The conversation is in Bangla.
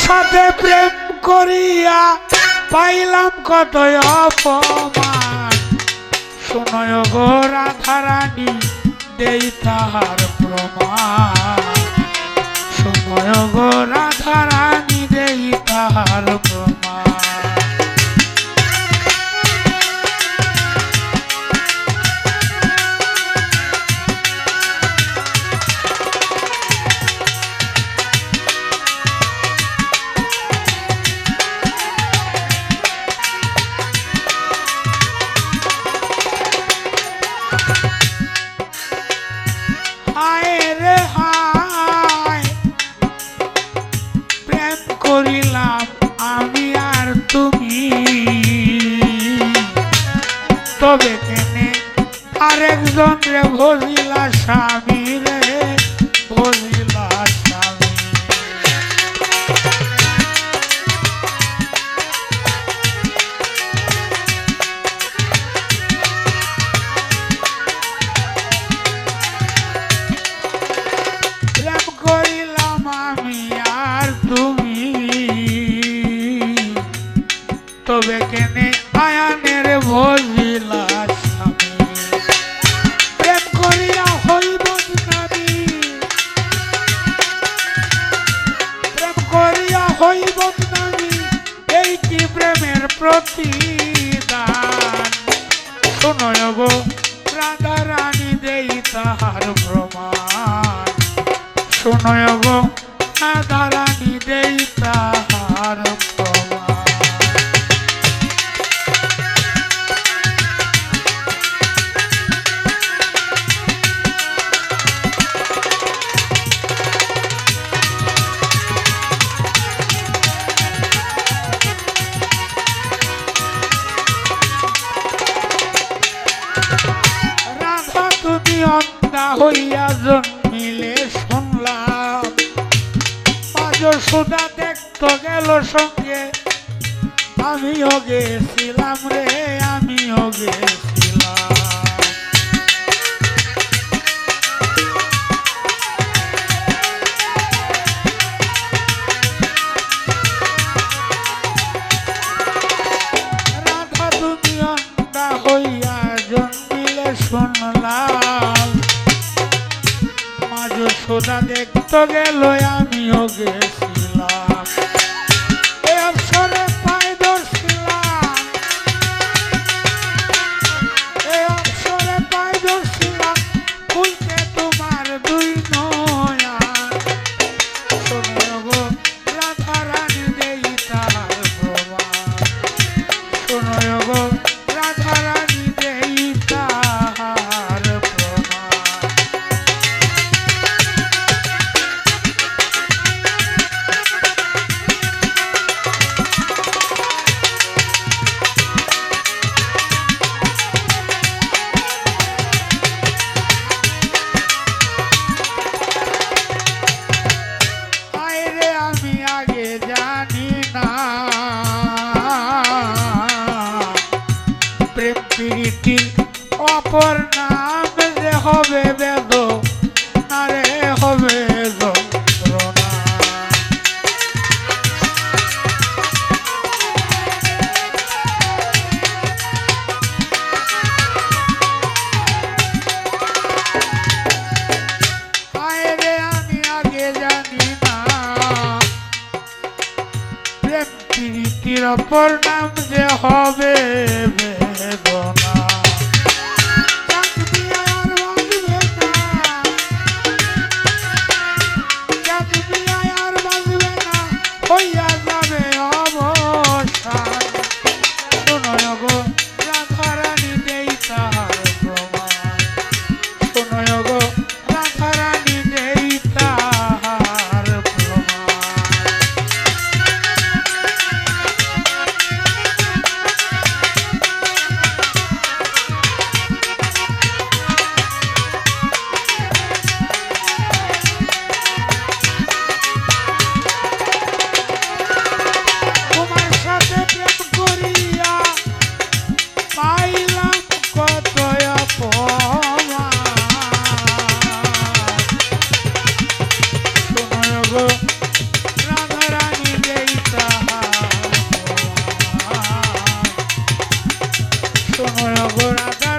সাথে প্রেম করিয়া পাইলাম কত অপমান। শোনয় গো রাধারানী দেই তাহার প্রমাণ। শোনয় গো রাধারানী দেই তাহার প্রমাণ। করিলাম আমি আর তুমি, তবে কেনে আরেকজন রে ভজিলা স্বামী রে ভজিলা স্বামী। প্রেম করিলাম আমি আর তুমি, তবে কেনে আয়ানের ভজিলা স্বামী। প্রেম করিয়া হইব বদনামী, প্রেম করিয়া হইব বদনামী, এই কি প্রেমের প্রতিদান। শোনয় গো রাধারানী দেই তাহার প্রমাণ। শোনয় গো রাধারানী দেই তাহার প্রমাণ। রাধা তুমি অন্ধা হইয়া জন্মিলে শুনলাম, মাঝ সুদা দেখতো গেল সঙ্গে, আমিও গেছিলাম রে আমিও গেছিলাম। রাধা তুমি অন্ধা হইয়া জন্মিলে শুনলাম, মাঝ সোদা দেখতে গেল আমিও গেছিলাম। এই অবসরে পায়ে ধরছিলাম, এই অবসরে পায়ে ধরছিলাম, খুলতে তোমার দুই নয়ন। শোনয় গো রাধারানী দেই তাহার প্রমাণ। শোনয় গো রাধারানী দেই তাহার প্রমাণ। আইরে আমি আগে জানি না, প্রেম প্রীতির অপর নাম যে হবে বেদনা রে হবে যন্ত্রণা। আইরে আমি আগে জানি না, প্রেম প্রীতির অপর নাম যে হবে বেদনা। চাঁদনি আর বাজবে না, চাঁদনি আর বাজবে না, হইয়া যাবে অবসান। শোনয় গো রাধারানী দেই তাহার প্রমাণ। শোনয় গো রাধারানী দেই তাহার প্রমাণ। কোনো অপরাধ